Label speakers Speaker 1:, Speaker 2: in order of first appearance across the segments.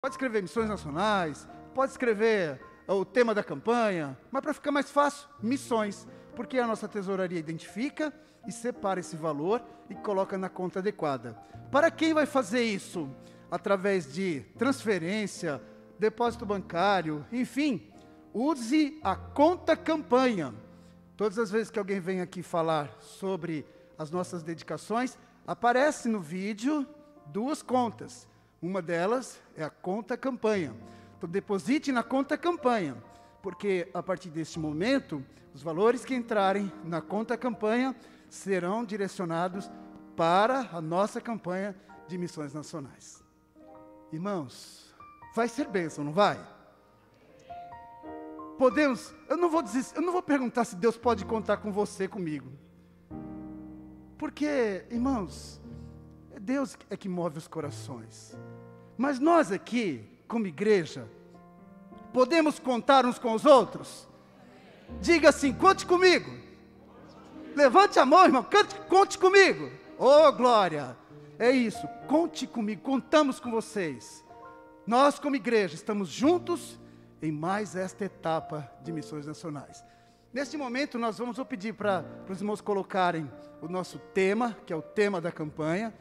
Speaker 1: Pode escrever missões nacionais, pode escrever o tema da campanha, mas para ficar mais fácil, missões, porque a nossa tesouraria identifica e separa esse valor e coloca na conta adequada. Para quem vai fazer isso? Através de transferência, depósito bancário, enfim, use a conta campanha. Todas as vezes que alguém vem aqui falar sobre as nossas dedicações, aparece no vídeo 2 contas. Uma delas é a conta campanha. Então, deposite na conta campanha, porque a partir deste momento, os valores que entrarem na conta campanha serão direcionados para a nossa campanha de missões nacionais. Irmãos, vai ser bênção, não vai? Podemos, eu não vou perguntar se Deus pode contar com você, comigo. Porque, irmãos, Deus é que move os corações. Mas nós aqui, como igreja, podemos contar uns com os outros? Diga assim, conte comigo. Levante a mão, irmão, conte comigo. Oh, glória. É isso, conte comigo, contamos com vocês. Nós, como igreja, estamos juntos em mais esta etapa de missões nacionais. Neste momento, nós vamos pedir para os irmãos colocarem o nosso tema, que é o tema da campanha,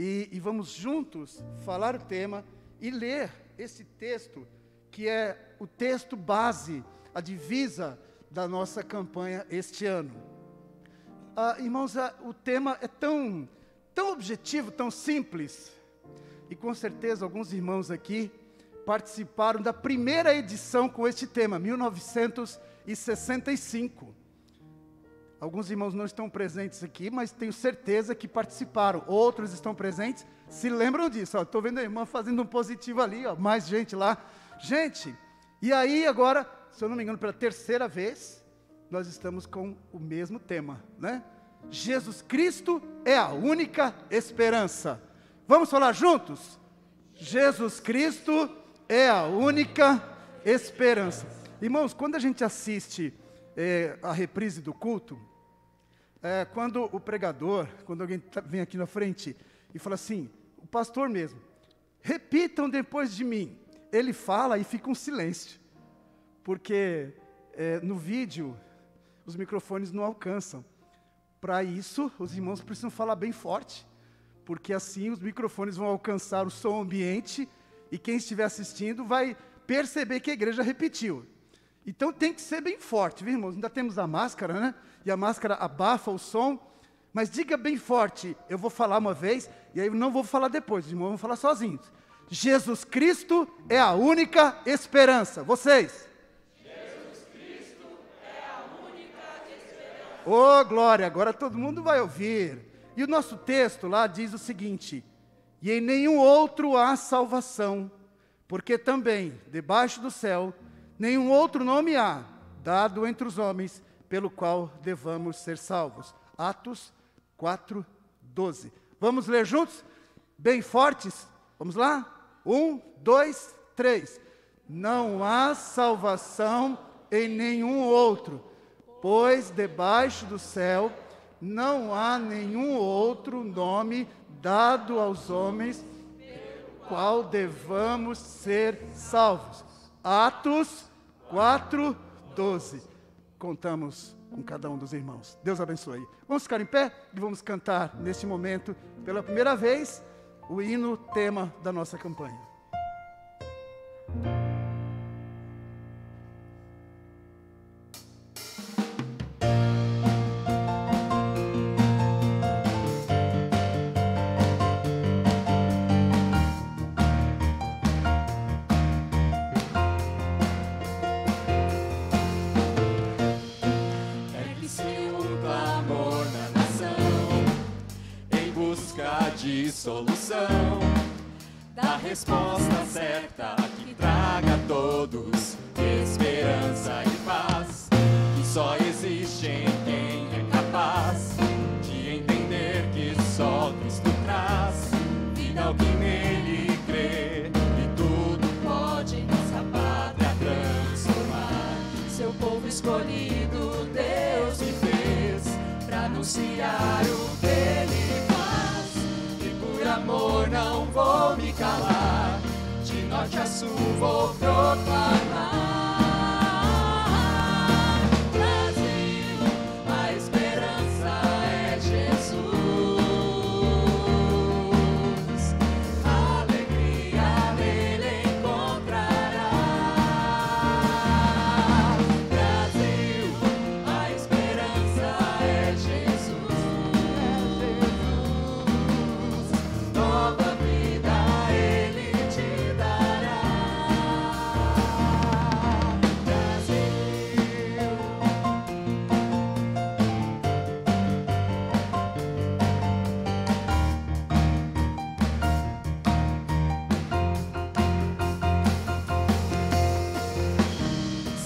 Speaker 1: e vamos juntos falar o tema e ler esse texto, que é o texto base, a divisa da nossa campanha este ano. Irmãos, o tema é tão objetivo, tão simples, e com certeza alguns irmãos aqui participaram da primeira edição com este tema, 1965. Alguns irmãos não estão presentes aqui, mas tenho certeza que participaram. Outros estão presentes, se lembram disso. Estou vendo a irmã fazendo um positivo ali, ó, mais gente lá. Gente, e aí agora, se eu não me engano, pela terceira vez, nós estamos com o mesmo tema, né? Jesus Cristo é a única esperança. Vamos falar juntos? Jesus Cristo é a única esperança. Irmãos, quando a gente assiste a reprise do culto, quando o pregador, quando alguém vem aqui na frente e fala assim, o pastor mesmo, repitam depois de mim, ele fala e fica um silêncio, porque no vídeo os microfones não alcançam. Para isso, os irmãos precisam falar bem forte, porque assim os microfones vão alcançar o som ambiente e quem estiver assistindo vai perceber que a igreja repetiu. Então tem que ser bem forte, viu, irmãos? Ainda temos a máscara, né? E a máscara abafa o som, mas diga bem forte, eu vou falar uma vez, e aí eu não vou falar depois, os irmãos vão falar sozinhos. Jesus Cristo é a única esperança. Vocês?
Speaker 2: Jesus Cristo é a única esperança.
Speaker 1: Oh, glória, agora todo mundo vai ouvir. E o nosso texto lá diz o seguinte, e em nenhum outro há salvação, porque também, debaixo do céu, nenhum outro nome há, dado entre os homens, pelo qual devamos ser salvos. Atos 4:12. Vamos ler juntos? Bem fortes? Vamos lá? 1, 2, 3. Não há salvação em nenhum outro, pois debaixo do céu não há nenhum outro nome dado aos homens, pelo qual devamos ser salvos. Atos 4:12. Contamos com cada um dos irmãos. Deus abençoe. Vamos ficar em pé e vamos cantar neste momento, pela primeira vez, o hino tema da nossa campanha.
Speaker 2: De solução, da resposta certa que traga a todos esperança e paz, que só existe em quem é capaz de entender que só Cristo traz vida ao que nele crê, e tudo pode nossa pátria transformar. Seu povo escolhido Deus me fez para anunciar o que ele faz. Amor, não vou me calar, de norte norte a sul vou proclamar. Brasil, a esperança é Jesus. Alegria nele encontrará. Brasil, a esperança é Jesus. Nova vida ele te dará. Brasil.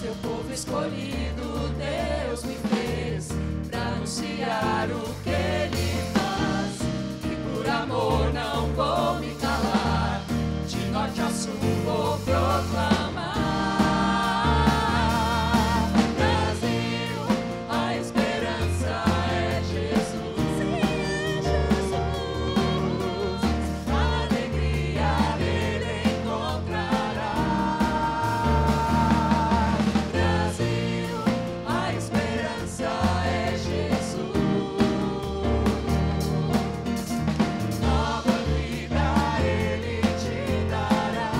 Speaker 2: Seu povo escolhido, Deus me fez pra anunciar o que ele faz. E por amor não vou me calar, de norte a sul vou proclamar. Brasil, a esperança é Jesus. Alegria nele encontrará. Brasil, a esperança é Jesus. Nova vida ele te dará.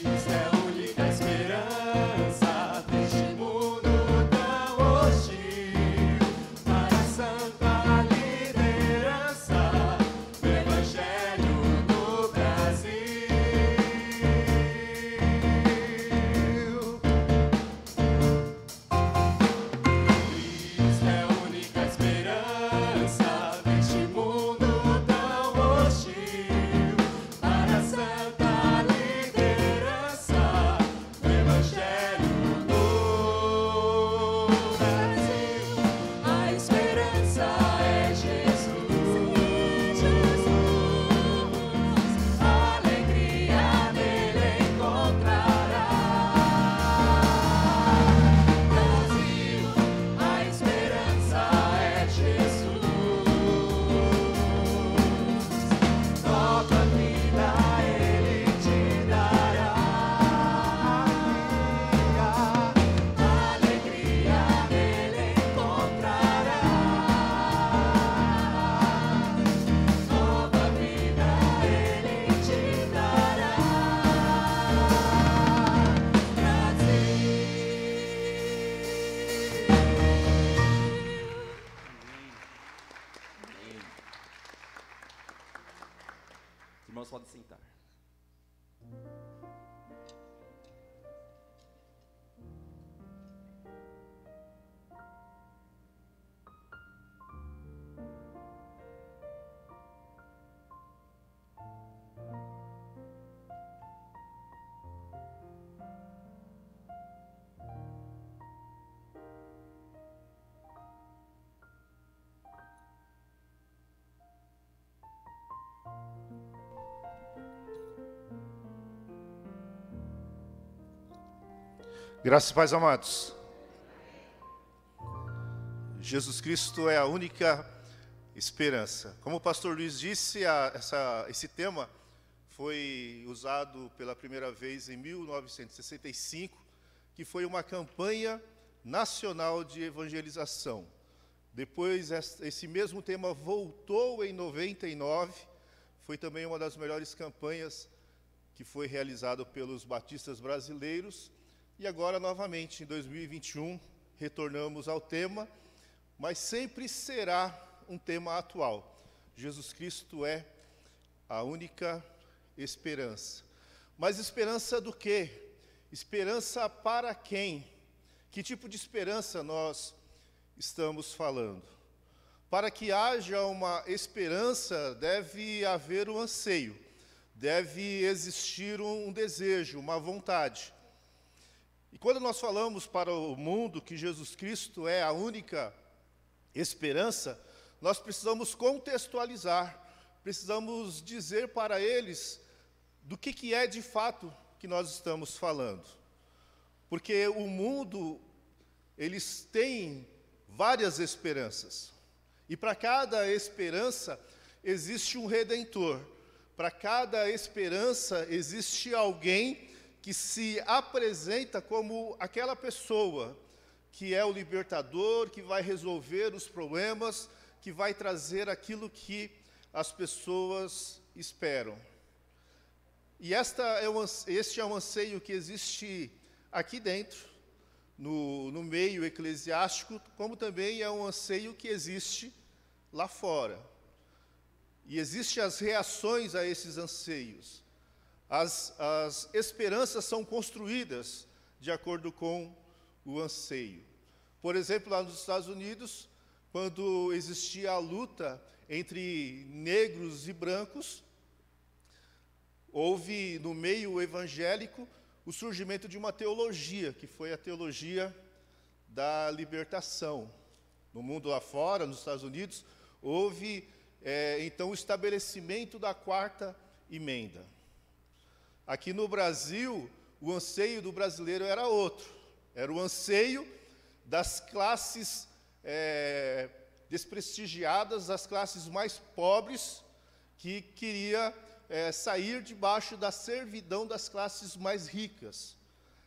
Speaker 2: Cristo é a única esperança deste mundo tão hostil. Para a santa liderança do Evangelho no Brasil. Cristo é a única esperança deste mundo tão hostil. Para a santa liderança do Evangelho no Brasil. A esperança é Jesus. Alegria nele encontrará. Brasil, a esperança é Jesus. Nova vida ele te dará. Alegria nele encontrará. Nova vida ele te dará.
Speaker 3: Os irmãos podem sentar.
Speaker 4: Graças e paz, amados. Jesus Cristo é a única esperança. Como o pastor Luiz disse, esse tema foi usado pela primeira vez em 1965, que foi uma campanha nacional de evangelização. Depois, esse mesmo tema voltou em 99, foi também uma das melhores campanhas que foi realizada pelos batistas brasileiros. E agora, novamente, em 2021, retornamos ao tema, mas sempre será um tema atual. Jesus Cristo é a única esperança. Mas esperança do quê? Esperança para quem? Que tipo de esperança nós estamos falando? Para que haja uma esperança, deve haver um anseio, deve existir um desejo, uma vontade. E quando nós falamos para o mundo que Jesus Cristo é a única esperança, nós precisamos contextualizar precisamos dizer para eles do que é de fato que nós estamos falando. Porque o mundo, eles têm várias esperanças. E para cada esperança existe um redentor. Para cada esperança existe alguém que se apresenta como aquela pessoa que é o libertador, que vai resolver os problemas, que vai trazer aquilo que as pessoas esperam. E este é um anseio que existe aqui dentro, no meio eclesiástico, como também é um anseio que existe lá fora. E existem as reações a esses anseios. As esperanças são construídas de acordo com o anseio. Por exemplo, lá nos Estados Unidos, quando existia a luta entre negros e brancos, houve no meio evangélico o surgimento de uma teologia, que foi a teologia da libertação. No mundo lá fora, nos Estados Unidos, houve então o estabelecimento da quarta emenda. Aqui no Brasil, o anseio do brasileiro era outro. Era o anseio das classes desprestigiadas, das classes mais pobres, que queria sair debaixo da servidão das classes mais ricas.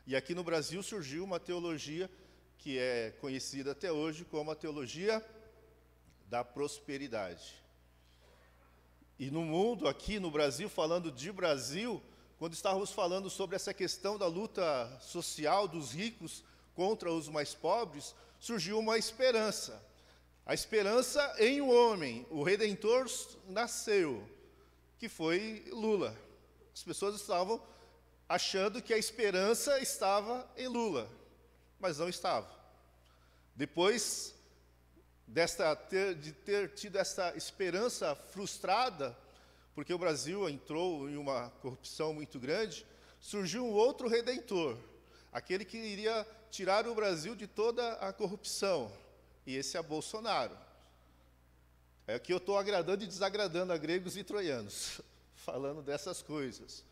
Speaker 4: E aqui no Brasil surgiu uma teologia que é conhecida até hoje como a teologia da prosperidade. E no mundo, aqui no Brasil, falando de Brasil, quando estávamos falando sobre essa questão da luta social dos ricos contra os mais pobres, surgiu uma esperança. A esperança em um homem, o Redentor nasceu, que foi Lula. As pessoas estavam achando que a esperança estava em Lula, mas não estava. Depois de ter tido essa esperança frustrada, porque o Brasil entrou em uma corrupção muito grande, surgiu um outro Redentor, aquele que iria tirar o Brasil de toda a corrupção, e esse é Bolsonaro. É que eu estou agradando e desagradando a gregos e troianos, falando dessas coisas.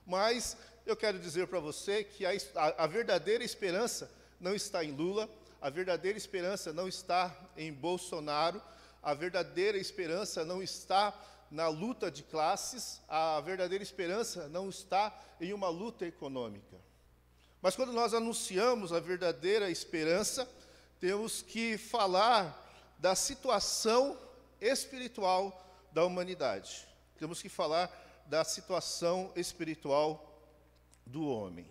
Speaker 4: Mas eu quero dizer para você que a verdadeira esperança não está em Lula, a verdadeira esperança não está em Bolsonaro, a verdadeira esperança não está na luta de classes, a verdadeira esperança não está em uma luta econômica. Mas quando nós anunciamos a verdadeira esperança, temos que falar da situação espiritual da humanidade. Temos que falar da situação espiritual do homem.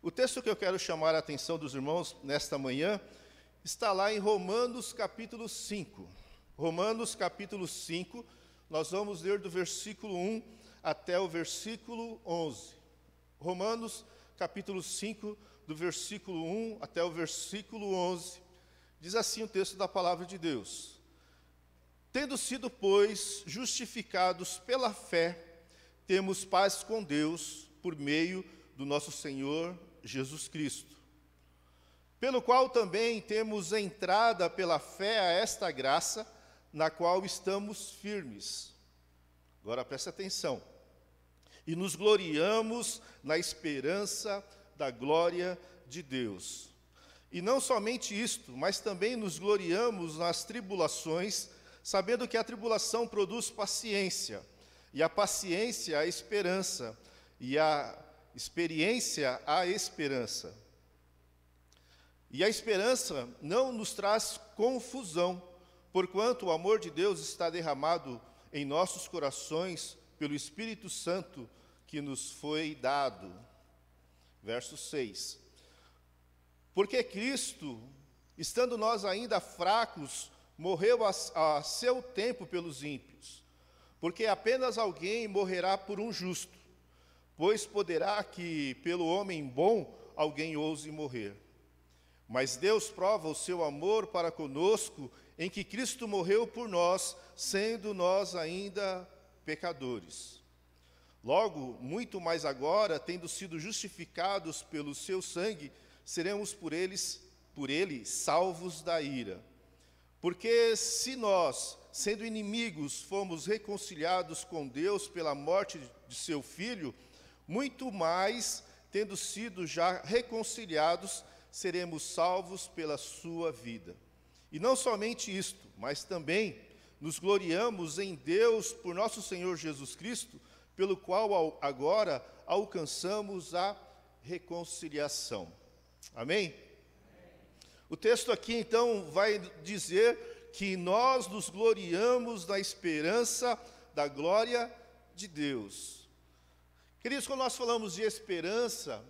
Speaker 4: O texto que eu quero chamar a atenção dos irmãos nesta manhã está lá em Romanos capítulo 5. Romanos capítulo 5, nós vamos ler do versículo 1 até o versículo 11. Romanos capítulo 5, do versículo 1 até o versículo 11, diz assim o texto da palavra de Deus: Tendo sido, pois, justificados pela fé, temos paz com Deus por meio do nosso Senhor Jesus Cristo, pelo qual também temos entrada pela fé a esta graça, na qual estamos firmes. Agora preste atenção. E nos gloriamos na esperança da glória de Deus. E não somente isto, mas também nos gloriamos nas tribulações, sabendo que a tribulação produz paciência, e a paciência a esperança, e a experiência a esperança. E a esperança não nos traz confusão, porquanto o amor de Deus está derramado em nossos corações pelo Espírito Santo que nos foi dado. Verso 6. Porque Cristo, estando nós ainda fracos, morreu a seu tempo pelos ímpios. Porque apenas alguém morrerá por um justo, pois poderá que pelo homem bom alguém ouse morrer. Mas Deus prova o seu amor para conosco, em que Cristo morreu por nós, sendo nós ainda pecadores. Logo, muito mais agora, tendo sido justificados pelo seu sangue, seremos por ele salvos da ira. Porque se nós, sendo inimigos, fomos reconciliados com Deus pela morte de seu Filho, muito mais, tendo sido já reconciliados, seremos salvos pela sua vida. E não somente isto, mas também nos gloriamos em Deus por nosso Senhor Jesus Cristo, pelo qual agora alcançamos a reconciliação. Amém? O texto aqui, então, vai dizer que nós nos gloriamos na esperança da glória de Deus. Queridos, quando nós falamos de esperança,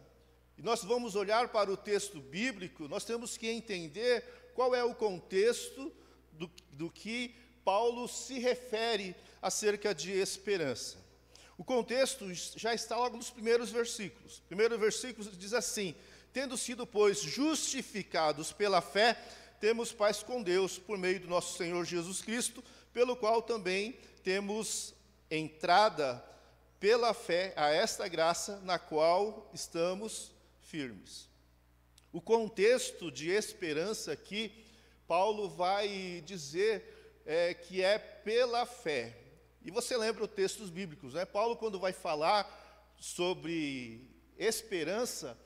Speaker 4: e nós vamos olhar para o texto bíblico, nós temos que entender qual é o contexto do que Paulo se refere acerca de esperança. O contexto já está logo nos primeiros versículos. O primeiro versículo diz assim: tendo sido, pois, justificados pela fé, temos paz com Deus por meio do nosso Senhor Jesus Cristo, pelo qual também temos entrada pela fé a esta graça na qual estamos firmes. O contexto de esperança aqui, Paulo vai dizer que é pela fé. E você lembra os textos bíblicos, né? Paulo, quando vai falar sobre esperança,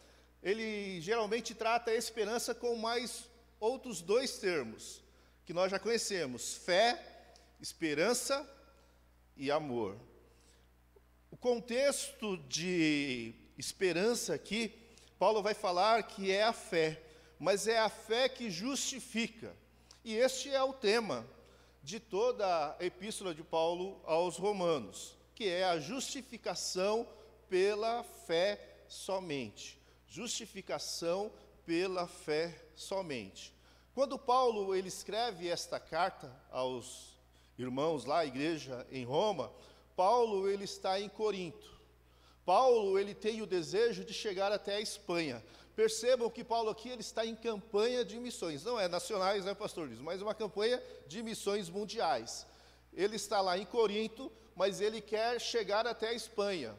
Speaker 4: ele geralmente trata a esperança com mais outros dois termos, que nós já conhecemos: fé, esperança e amor. O contexto de esperança aqui, Paulo vai falar que é a fé, mas é a fé que justifica. E este é o tema de toda a epístola de Paulo aos Romanos, que é a justificação pela fé somente. Justificação pela fé somente. Quando Paulo ele escreve esta carta aos irmãos lá, a igreja em Roma, Paulo ele está em Corinto. Paulo ele tem o desejo de chegar até a Espanha. Percebam que Paulo aqui ele está em campanha de missões, não é nacionais, né, pastor Luiz, mas uma campanha de missões mundiais. Ele está lá em Corinto, mas ele quer chegar até a Espanha.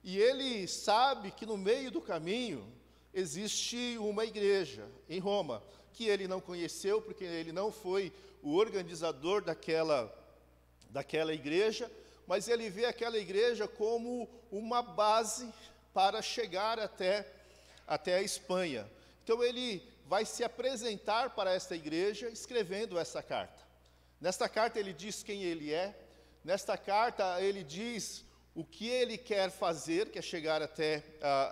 Speaker 4: E ele sabe que no meio do caminho existe uma igreja em Roma, que ele não conheceu, porque ele não foi o organizador daquela igreja, mas ele vê aquela igreja como uma base para chegar até a Espanha. Então ele vai se apresentar para esta igreja escrevendo essa carta. Nesta carta ele diz quem ele é, nesta carta ele diz o que ele quer fazer, que é chegar até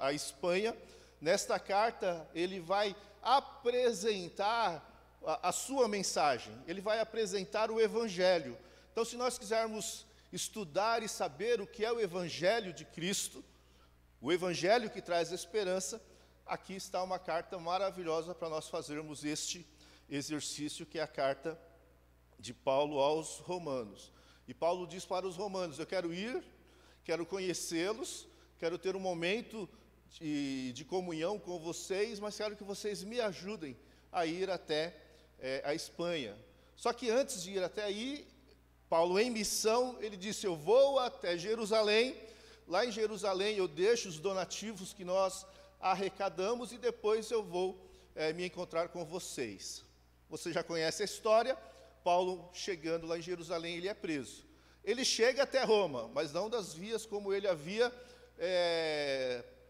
Speaker 4: a Espanha. Nesta carta ele vai apresentar a sua mensagem, ele vai apresentar o Evangelho. Então, se nós quisermos estudar e saber o que é o Evangelho de Cristo, o Evangelho que traz esperança, aqui está uma carta maravilhosa para nós fazermos este exercício, que é a carta de Paulo aos Romanos. E Paulo diz para os romanos: eu quero ir, quero conhecê-los, quero ter um momento de comunhão com vocês, mas quero que vocês me ajudem a ir até a Espanha. Só que antes de ir até aí, Paulo em missão, ele disse: eu vou até Jerusalém, lá em Jerusalém eu deixo os donativos que nós arrecadamos e depois eu vou me encontrar com vocês. Você já conhece a história. Paulo, chegando lá em Jerusalém, ele é preso. Ele chega até Roma, mas não das vias como ele havia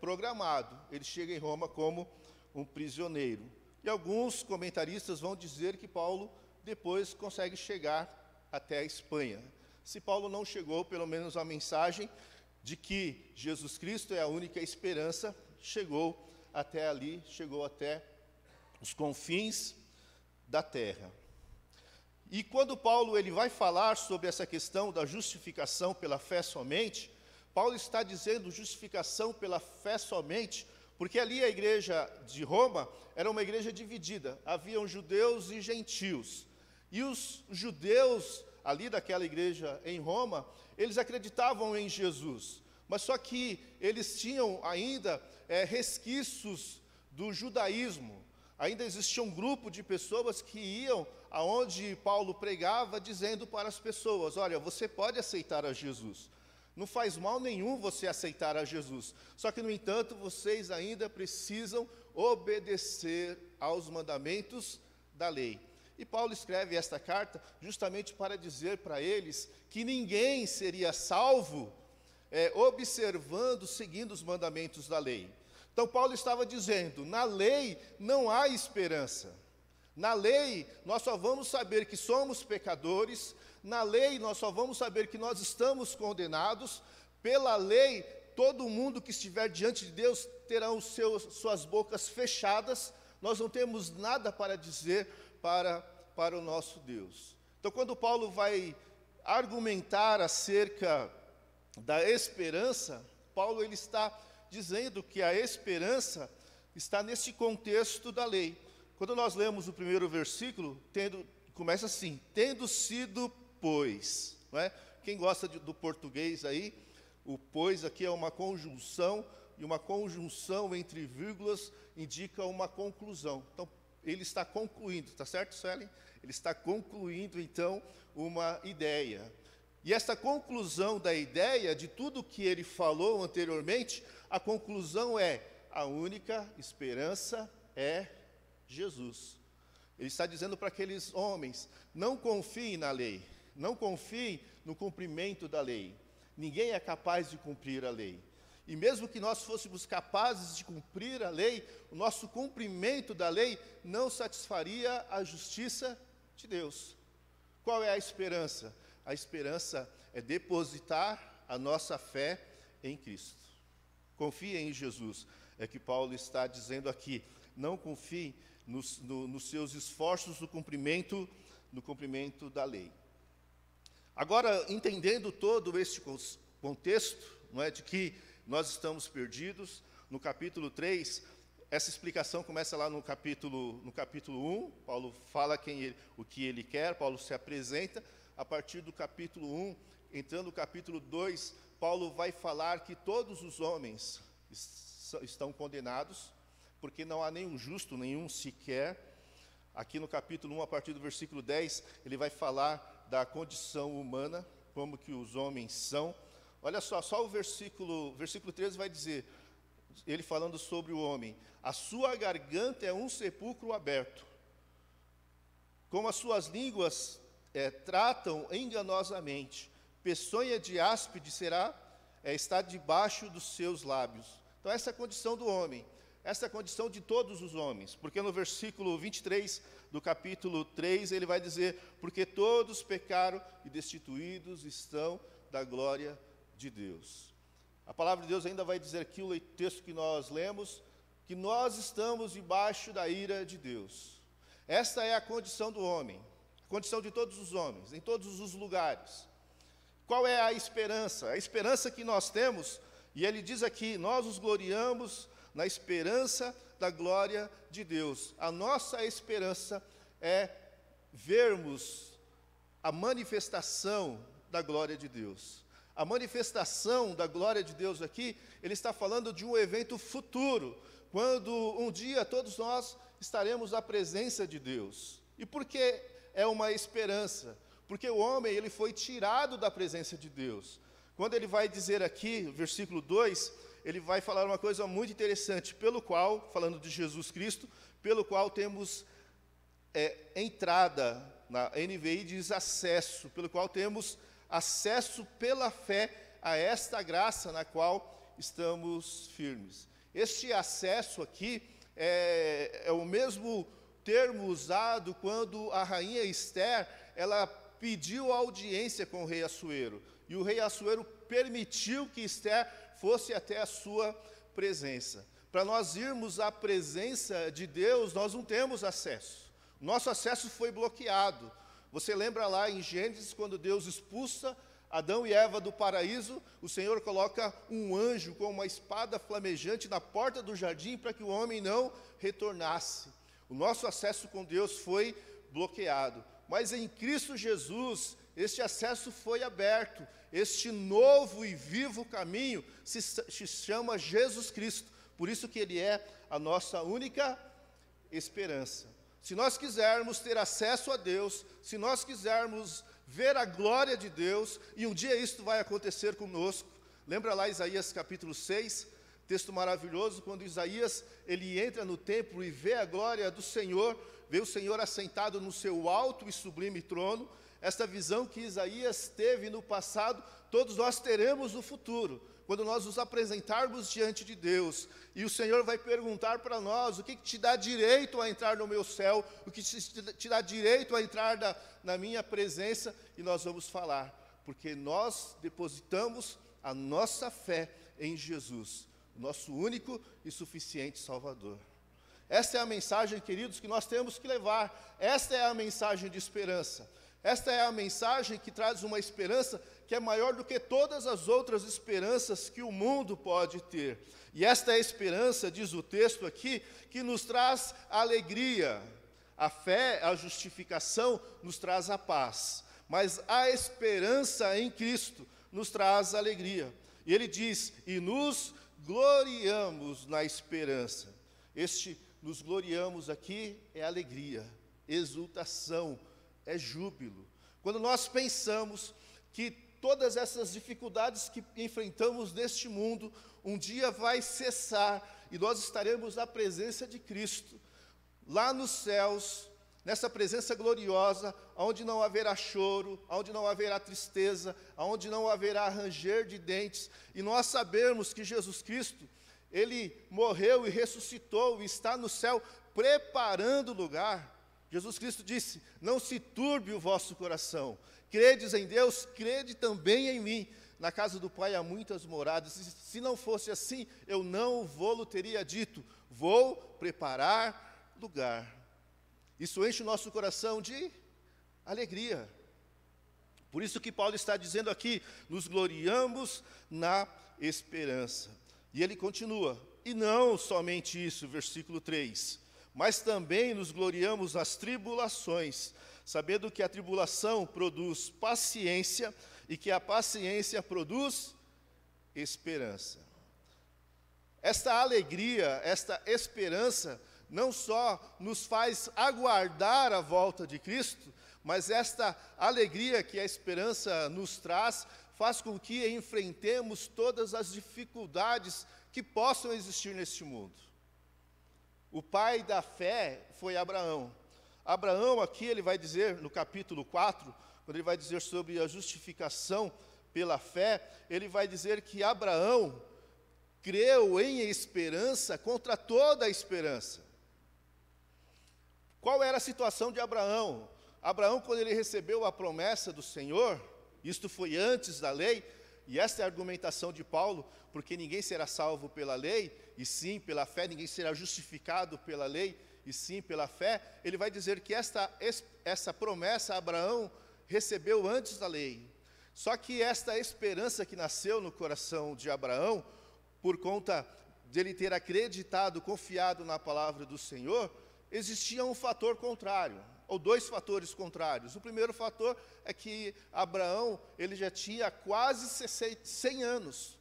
Speaker 4: programado. Ele chega em Roma como um prisioneiro. E alguns comentaristas vão dizer que Paulo depois consegue chegar até a Espanha. Se Paulo não chegou, pelo menos a mensagem de que Jesus Cristo é a única esperança chegou até ali, chegou até os confins da terra. E quando Paulo ele vai falar sobre essa questão da justificação pela fé somente, Paulo está dizendo justificação pela fé somente, porque ali a igreja de Roma era uma igreja dividida, haviam judeus e gentios. E os judeus ali daquela igreja em Roma, eles acreditavam em Jesus, mas só que eles tinham ainda resquícios do judaísmo. Ainda existia um grupo de pessoas que iam aonde Paulo pregava, dizendo para as pessoas: olha, você pode aceitar a Jesus, não faz mal nenhum você aceitar a Jesus, só que, no entanto, vocês ainda precisam obedecer aos mandamentos da lei. E Paulo escreve esta carta justamente para dizer para eles que ninguém seria salvo observando, seguindo os mandamentos da lei. Então Paulo estava dizendo, na lei não há esperança. Na lei nós só vamos saber que somos pecadores, na lei nós só vamos saber que nós estamos condenados, pela lei todo mundo que estiver diante de Deus terão suas bocas fechadas, nós não temos nada para dizer para o nosso Deus. Então quando Paulo vai argumentar acerca da esperança, Paulo ele está dizendo que a esperança está nesse contexto da lei. Quando nós lemos o primeiro versículo, começa assim, tendo sido, pois. Não é? Quem gosta do português aí, o pois aqui é uma conjunção, e uma conjunção entre vírgulas indica uma conclusão. Então, ele está concluindo, tá certo, Suelen? Ele está concluindo, então, uma ideia. E essa conclusão da ideia, de tudo que ele falou anteriormente, a conclusão é, a única esperança é Jesus. Ele está dizendo para aqueles homens, não confiem na lei, não confiem no cumprimento da lei. Ninguém é capaz de cumprir a lei. E mesmo que nós fôssemos capazes de cumprir a lei, o nosso cumprimento da lei não satisfaria a justiça de Deus. Qual é a esperança? A esperança é depositar a nossa fé em Cristo. Confie em Jesus, é que Paulo está dizendo aqui. Não confie nos seus esforços no cumprimento da lei. Agora, entendendo todo este contexto, não é, de que nós estamos perdidos, no capítulo 3, essa explicação começa lá no capítulo 1, Paulo fala o que ele quer, Paulo se apresenta. A partir do capítulo 1, entrando no capítulo 2, Paulo vai falar que todos os homens estão condenados, porque não há nenhum justo, nenhum sequer. Aqui no capítulo 1, a partir do versículo 10, ele vai falar da condição humana, como que os homens são. Olha só o versículo 13 vai dizer, ele falando sobre o homem, a sua garganta é um sepulcro aberto, como as suas línguas tratam enganosamente, peçonha de áspide está debaixo dos seus lábios. Então essa é a condição do homem, essa é a condição de todos os homens, porque no versículo 23 do capítulo 3, ele vai dizer, porque todos pecaram e destituídos estão da glória de Deus. A palavra de Deus ainda vai dizer aqui, o texto que nós lemos, que nós estamos debaixo da ira de Deus. Esta é a condição do homem, a condição de todos os homens, em todos os lugares. Qual é a esperança? A esperança que nós temos, e ele diz aqui, nós nos gloriamos na esperança da glória de Deus. A nossa esperança é vermos a manifestação da glória de Deus. A manifestação da glória de Deus aqui, ele está falando de um evento futuro, quando um dia todos nós estaremos à presença de Deus. E por que é uma esperança? Porque o homem, ele foi tirado da presença de Deus. Quando ele vai dizer aqui, versículo 2, ele vai falar uma coisa muito interessante, pelo qual, falando de Jesus Cristo, pelo qual temos entrada, na NVI diz acesso, pelo qual temos acesso pela fé a esta graça na qual estamos firmes. Este acesso aqui é o mesmo termo usado quando a rainha Esther, ela pediu audiência com o rei Assuero, e o rei Assuero permitiu que Esther fosse até a sua presença. Para nós irmos à presença de Deus, nós não temos acesso. Nosso acesso foi bloqueado. Você lembra lá em Gênesis, quando Deus expulsa Adão e Eva do paraíso, o Senhor coloca um anjo com uma espada flamejante na porta do jardim para que o homem não retornasse. O nosso acesso com Deus foi bloqueado. Mas em Cristo Jesus, este acesso foi aberto. Este novo e vivo caminho se chama Jesus Cristo. Por isso que Ele é a nossa única esperança. Se nós quisermos ter acesso a Deus, se nós quisermos ver a glória de Deus, e um dia isso vai acontecer conosco, lembra lá Isaías capítulo 6, texto maravilhoso, quando Isaías ele entra no templo e vê a glória do Senhor, vê o Senhor assentado no seu alto e sublime trono. Esta visão que Isaías teve no passado, todos nós teremos no futuro, quando nós nos apresentarmos diante de Deus, e o Senhor vai perguntar para nós, o que te dá direito a entrar no meu céu, o que te dá direito a entrar na minha presença, e nós vamos falar, porque nós depositamos a nossa fé em Jesus, nosso único e suficiente Salvador. Esta é a mensagem, queridos, que nós temos que levar. Esta é a mensagem de esperança. Esta é a mensagem que traz uma esperança que é maior do que todas as outras esperanças que o mundo pode ter. E esta é a esperança, diz o texto aqui, que nos traz alegria. A fé, a justificação, nos traz a paz. Mas a esperança em Cristo nos traz alegria. E ele diz, e nos gloriamos na esperança. Nos gloriamos aqui é alegria, exultação, é júbilo. Quando nós pensamos que todas essas dificuldades que enfrentamos neste mundo, um dia vai cessar e nós estaremos na presença de Cristo, lá nos céus, nessa presença gloriosa, onde não haverá choro, onde não haverá tristeza, onde não haverá ranger de dentes, e nós sabemos que Jesus Cristo, Ele morreu e ressuscitou e está no céu preparando o lugar. Jesus Cristo disse, não se turbe o vosso coração, credes em Deus, crede também em mim. Na casa do Pai há muitas moradas, se não fosse assim, eu não vou-lo teria dito, vou preparar lugar. Isso enche o nosso coração de alegria. Por isso que Paulo está dizendo aqui, nos gloriamos na esperança. E ele continua, e não somente isso, versículo 3, mas também nos gloriamos nas tribulações, sabendo que a tribulação produz paciência, e que a paciência produz esperança. Esta alegria, esta esperança, não só nos faz aguardar a volta de Cristo, mas esta alegria que a esperança nos traz, faz com que enfrentemos todas as dificuldades que possam existir neste mundo. O pai da fé foi Abraão. Abraão aqui ele vai dizer, no capítulo 4, quando ele vai dizer sobre a justificação pela fé, ele vai dizer que Abraão creu em esperança contra toda a esperança. Qual era a situação de Abraão? Abraão, quando ele recebeu a promessa do Senhor, isto foi antes da lei, e esta é a argumentação de Paulo, porque ninguém será salvo pela lei, e sim pela fé, ninguém será justificado pela lei, e sim pela fé. Ele vai dizer que essa promessa Abraão recebeu antes da lei. Só que esta esperança que nasceu no coração de Abraão, por conta de ele ter acreditado, confiado na palavra do Senhor, existia um fator contrário, ou dois fatores contrários. O primeiro fator é que Abraão, ele já tinha quase 100 anos.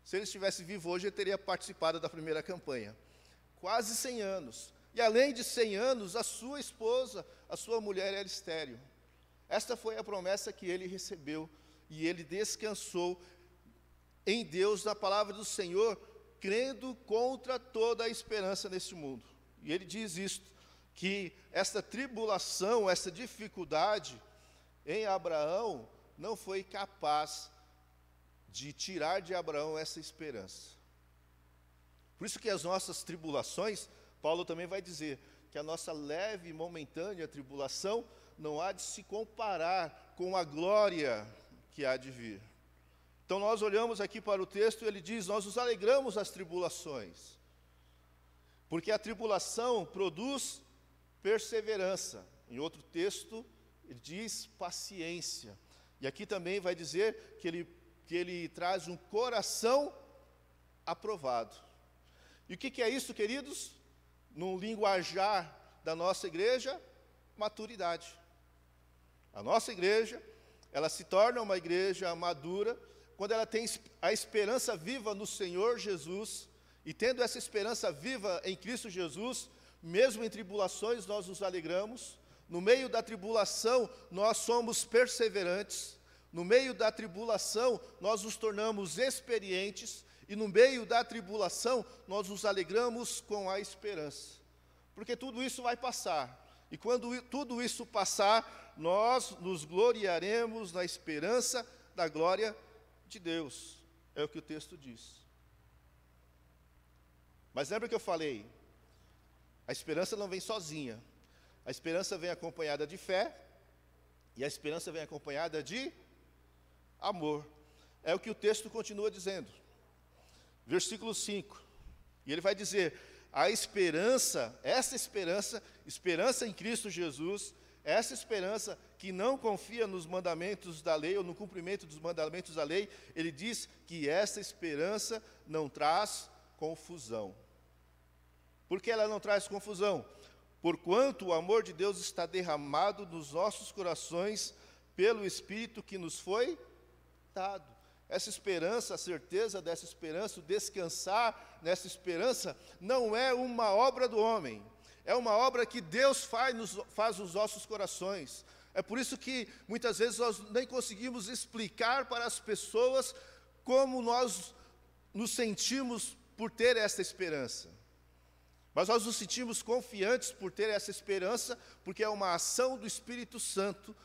Speaker 4: Se ele estivesse vivo hoje, ele teria participado da primeira campanha. Quase 100 anos. E além de 100 anos, a sua esposa, a sua mulher era estéril. Esta foi a promessa que ele recebeu, e ele descansou em Deus, na palavra do Senhor, crendo contra toda a esperança neste mundo. E ele diz isto, que esta tribulação, essa dificuldade em Abraão, não foi capaz de tirar de Abraão essa esperança. Por isso que as nossas tribulações, Paulo também vai dizer, que a nossa leve e momentânea tribulação não há de se comparar com a glória que há de vir. Então nós olhamos aqui para o texto e ele diz, nós nos alegramos nas tribulações, porque a tribulação produz perseverança. Em outro texto, ele diz paciência. E aqui também vai dizer que ele traz um coração aprovado. E o que é isso, queridos? No linguajar da nossa igreja, maturidade. A nossa igreja, ela se torna uma igreja madura quando ela tem a esperança viva no Senhor Jesus, e tendo essa esperança viva em Cristo Jesus, mesmo em tribulações nós nos alegramos, no meio da tribulação nós somos perseverantes, no meio da tribulação nós nos tornamos experientes, E no meio da tribulação, nós nos alegramos com a esperança. Porque tudo isso vai passar. E quando tudo isso passar, nós nos gloriaremos na esperança da glória de Deus. É o que o texto diz. Mas lembra que eu falei? A esperança não vem sozinha. A esperança vem acompanhada de fé. E a esperança vem acompanhada de amor. É o que o texto continua dizendo. Versículo 5. E ele vai dizer: a esperança, essa esperança em Cristo Jesus, essa esperança que não confia nos mandamentos da lei ou no cumprimento dos mandamentos da lei, ele diz que essa esperança não traz confusão. Por que ela não traz confusão? Porquanto o amor de Deus está derramado nos nossos corações pelo Espírito que nos foi dado. Essa esperança, a certeza dessa esperança, o descansar nessa esperança, não é uma obra do homem. É uma obra que Deus faz nos nossos corações. É por isso que muitas vezes nós nem conseguimos explicar para as pessoas como nós nos sentimos por ter essa esperança. Mas nós nos sentimos confiantes por ter essa esperança, porque é uma ação do Espírito Santo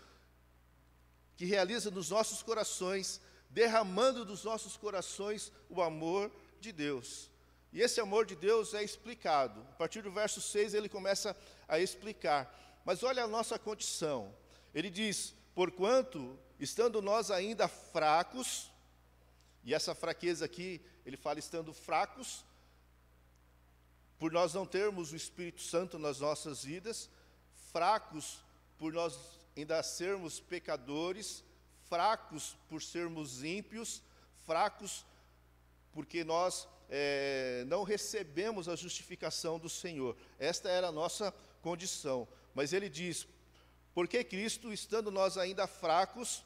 Speaker 4: que realiza nos nossos corações, derramando dos nossos corações o amor de Deus. E esse amor de Deus é explicado. A partir do verso 6 ele começa a explicar. Mas olha a nossa condição. Ele diz: porquanto, estando nós ainda fracos, e essa fraqueza aqui, ele fala estando fracos, por nós não termos o Espírito Santo nas nossas vidas, fracos por nós ainda sermos pecadores, fracos por sermos ímpios, fracos porque nós não recebemos a justificação do Senhor. Esta era a nossa condição. Mas ele diz: porque Cristo, estando nós ainda fracos,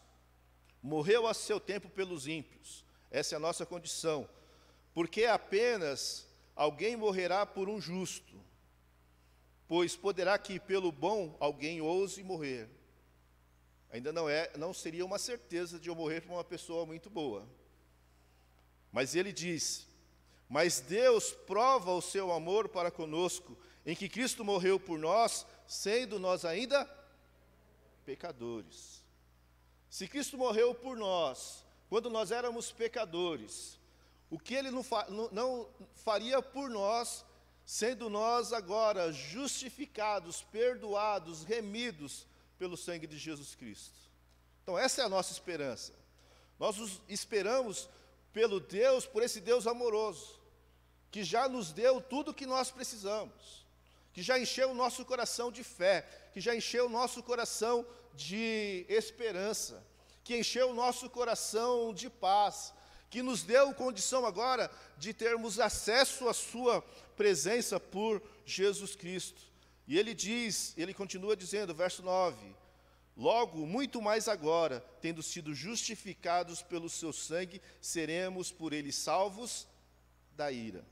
Speaker 4: morreu a seu tempo pelos ímpios. Essa é a nossa condição. Porque apenas alguém morrerá por um justo, pois poderá que pelo bom alguém ouse morrer. Ainda não seria uma certeza de eu morrer por uma pessoa muito boa. Mas ele diz: mas Deus prova o seu amor para conosco, em que Cristo morreu por nós, sendo nós ainda pecadores. Se Cristo morreu por nós, quando nós éramos pecadores, o que Ele não faria por nós, sendo nós agora justificados, perdoados, remidos pelo sangue de Jesus Cristo? Então essa é a nossa esperança. Nós esperamos por esse Deus amoroso, que já nos deu tudo o que nós precisamos, que já encheu o nosso coração de fé, que já encheu o nosso coração de esperança, que encheu o nosso coração de paz, que nos deu condição agora de termos acesso à sua presença por Jesus Cristo. E ele continua dizendo, verso 9: logo, muito mais agora, tendo sido justificados pelo seu sangue, seremos por ele salvos da ira.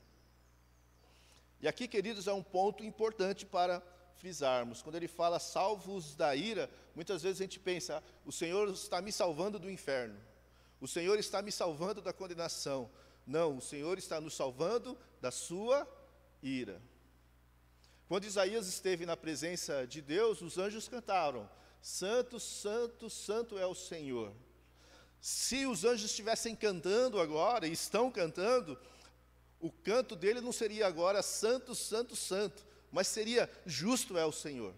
Speaker 4: E aqui, queridos, é um ponto importante para frisarmos. Quando ele fala salvos da ira, muitas vezes a gente pensa: o Senhor está me salvando do inferno, o Senhor está me salvando da condenação. Não, o Senhor está nos salvando da sua ira. Quando Isaías esteve na presença de Deus, os anjos cantaram: santo, santo, santo é o Senhor. Se os anjos estivessem cantando agora, e estão cantando, o canto dele não seria agora santo, santo, santo, mas seria justo é o Senhor.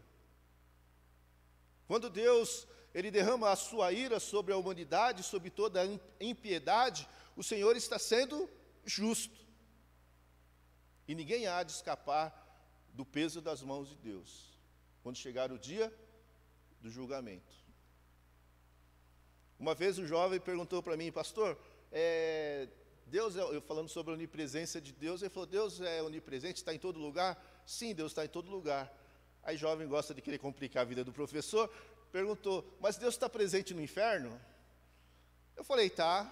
Speaker 4: Quando Deus ele derrama a sua ira sobre a humanidade, sobre toda a impiedade, o Senhor está sendo justo. E ninguém há de escapar do peso das mãos de Deus, quando chegar o dia do julgamento. Uma vez um jovem perguntou para mim: pastor, Deus, eu falando sobre a onipresença de Deus, ele falou: Deus é onipresente, está em todo lugar? Sim, Deus está em todo lugar. Aí jovem gosta de querer complicar a vida do professor, perguntou: mas Deus está presente no inferno? Eu falei: tá.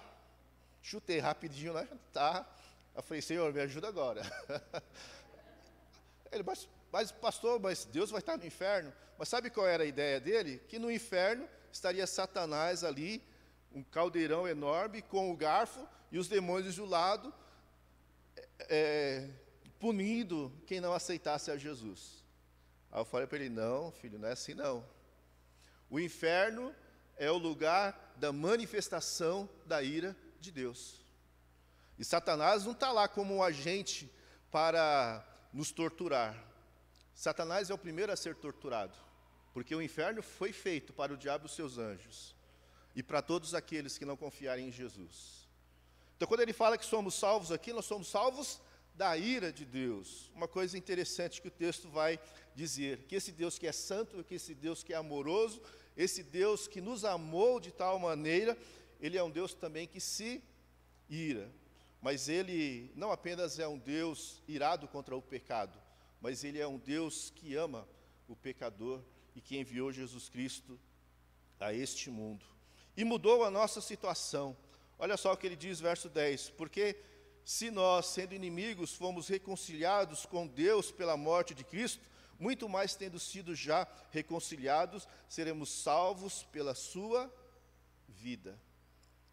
Speaker 4: Chutei rapidinho, né? Tá. Eu falei: Senhor, me ajuda agora. Ele: mas pastor, mas Deus vai estar no inferno? Mas sabe qual era a ideia dele? Que no inferno estaria Satanás ali, um caldeirão enorme, com o garfo, e os demônios do lado, punindo quem não aceitasse a Jesus. Aí eu falei para ele, não, filho, não é assim não. O inferno é o lugar da manifestação da ira de Deus. E Satanás não está lá como um agente para nos torturar. Satanás é o primeiro a ser torturado, porque o inferno foi feito para o diabo e os seus anjos, e para todos aqueles que não confiarem em Jesus. Então, quando ele fala que somos salvos aqui, nós somos salvos da ira de Deus. Uma coisa interessante que o texto vai dizer, que esse Deus que é santo, que esse Deus que é amoroso, esse Deus que nos amou de tal maneira, ele é um Deus também que se ira. Mas ele não apenas é um Deus irado contra o pecado, mas ele é um Deus que ama o pecador e que enviou Jesus Cristo a este mundo. E mudou a nossa situação. Olha só o que ele diz, verso 10. Porque se nós, sendo inimigos, fomos reconciliados com Deus pela morte de Cristo, muito mais tendo sido já reconciliados, seremos salvos pela sua vida.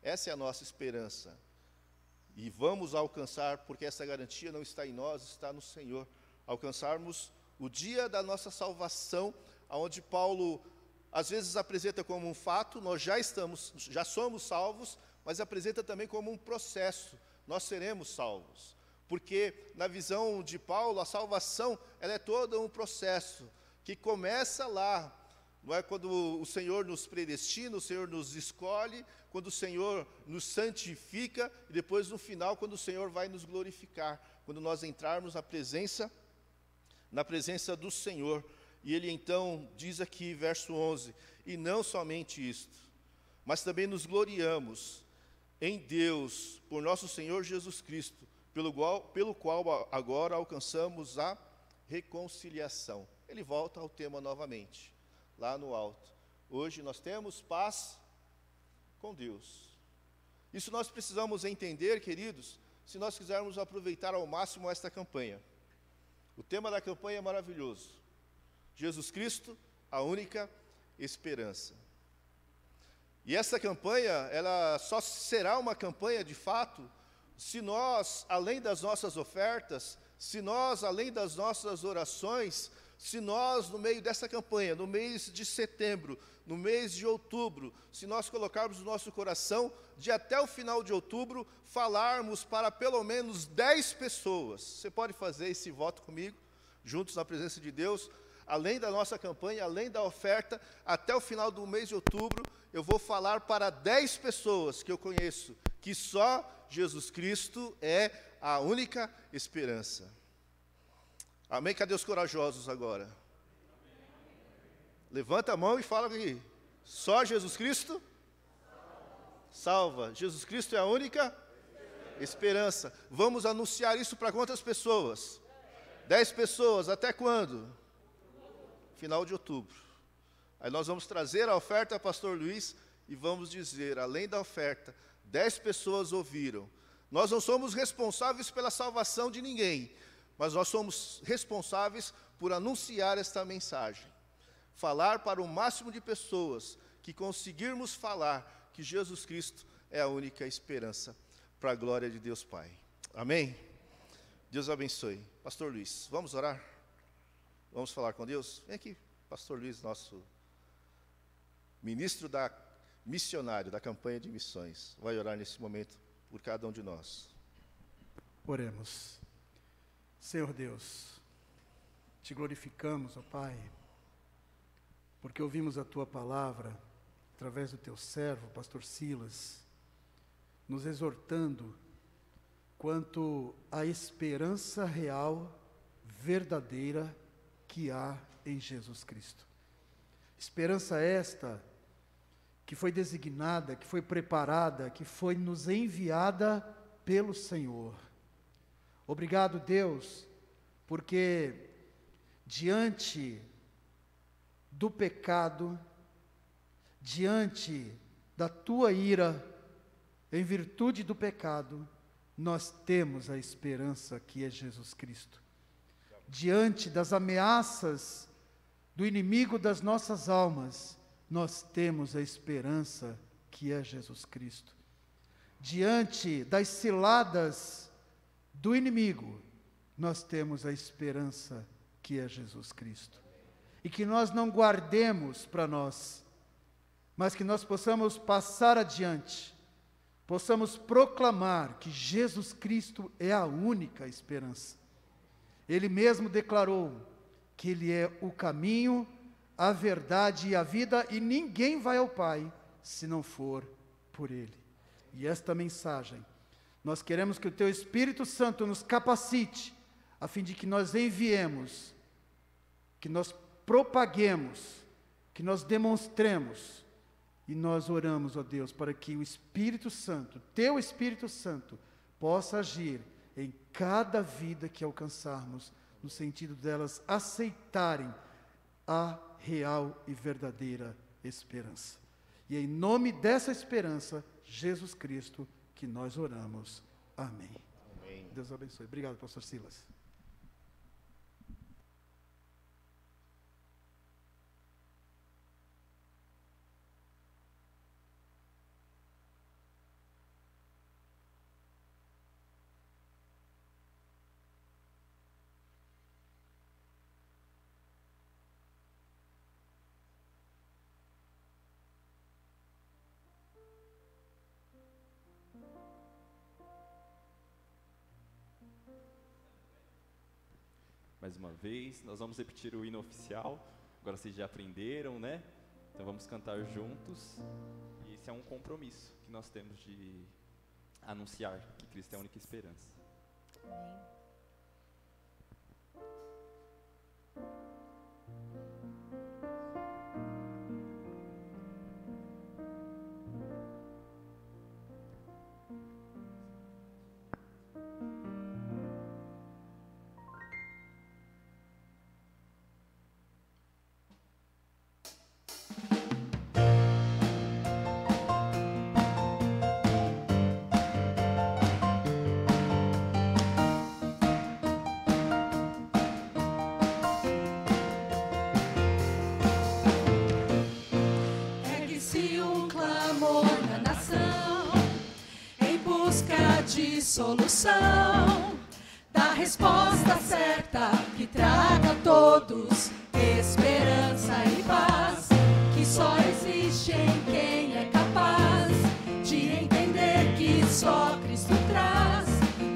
Speaker 4: Essa é a nossa esperança. E vamos alcançar, porque essa garantia não está em nós, está no Senhor, alcançarmos o dia da nossa salvação, onde Paulo às vezes apresenta como um fato, nós já somos salvos, mas apresenta também como um processo, nós seremos salvos. Porque na visão de Paulo, a salvação, ela é todo um processo, que começa lá, não é quando o Senhor nos predestina, o Senhor nos escolhe, quando o Senhor nos santifica, e depois no final, quando o Senhor vai nos glorificar, quando nós entrarmos na presença do Senhor. E ele então diz aqui, verso 11, e não somente isto, mas também nos gloriamos em Deus, por nosso Senhor Jesus Cristo, pelo qual agora alcançamos a reconciliação. Ele volta ao tema novamente, lá no alto. Hoje nós temos paz com Deus. Isso nós precisamos entender, queridos, se nós quisermos aproveitar ao máximo esta campanha. O tema da campanha é maravilhoso. Jesus Cristo, a única esperança. E essa campanha, ela só será uma campanha de fato, se nós, além das nossas ofertas, se nós, além das nossas orações, se nós, no meio dessa campanha, no mês de setembro, no mês de outubro, se nós colocarmos no nosso coração, de até o final de outubro, falarmos para pelo menos 10 pessoas. Você pode fazer esse voto comigo, juntos na presença de Deus? Além da nossa campanha, além da oferta, até o final do mês de outubro, eu vou falar para 10 pessoas que eu conheço, que só Jesus Cristo é a única esperança. Amém? Cadê os corajosos agora? Levanta a mão e fala aqui. Só Jesus Cristo salva. Jesus Cristo é a única esperança. Vamos anunciar isso para quantas pessoas? 10 pessoas. Até quando? Final de outubro. Aí nós vamos trazer a oferta ao pastor Luiz e vamos dizer, além da oferta, 10 pessoas ouviram. Nós não somos responsáveis pela salvação de ninguém, mas nós somos responsáveis por anunciar esta mensagem. Falar para o máximo de pessoas que conseguirmos falar que Jesus Cristo é a única esperança para a glória de Deus Pai. Amém? Deus abençoe. Pastor Luiz, vamos orar? Vamos falar com Deus? Vem aqui, pastor Luiz, nosso ministro missionário da campanha de missões. Vai orar nesse momento por cada um de nós.
Speaker 1: Oremos. Senhor Deus, te glorificamos, ó Pai, porque ouvimos a Tua palavra, através do Teu servo, pastor Silas, nos exortando quanto à esperança real, verdadeira, que há em Jesus Cristo. Esperança esta que foi designada, que foi preparada, que foi nos enviada pelo Senhor. Obrigado, Deus, porque diante do pecado, diante da Tua ira, em virtude do pecado, nós temos a esperança que é Jesus Cristo. Diante das ameaças do inimigo das nossas almas, nós temos a esperança que é Jesus Cristo. Diante das ciladas do inimigo, nós temos a esperança que é Jesus Cristo. E que nós não guardemos para nós, mas que nós possamos passar adiante, possamos proclamar que Jesus Cristo é a única esperança. Ele mesmo declarou que Ele é o caminho, a verdade e a vida, e ninguém vai ao Pai se não for por Ele. E esta mensagem, nós queremos que o Teu Espírito Santo nos capacite, a fim de que nós enviemos, que nós propaguemos, que nós demonstremos, e nós oramos, ó Deus, para que o Espírito Santo, Teu Espírito Santo, possa agir em cada vida que alcançarmos, no sentido delas aceitarem a real e verdadeira esperança. E em nome dessa esperança, Jesus Cristo, que nós oramos. Amém.
Speaker 4: Amém.
Speaker 1: Deus abençoe. Obrigado, pastor Silas.
Speaker 3: Mais uma vez, nós vamos repetir o hino oficial. Agora vocês já aprenderam, né? Então vamos cantar juntos. E esse é um compromisso que nós temos de anunciar que Cristo é a única esperança.
Speaker 5: Amém.
Speaker 2: Solução, da resposta certa que traga a todos esperança e paz, que só existe em quem é capaz de entender que só Cristo traz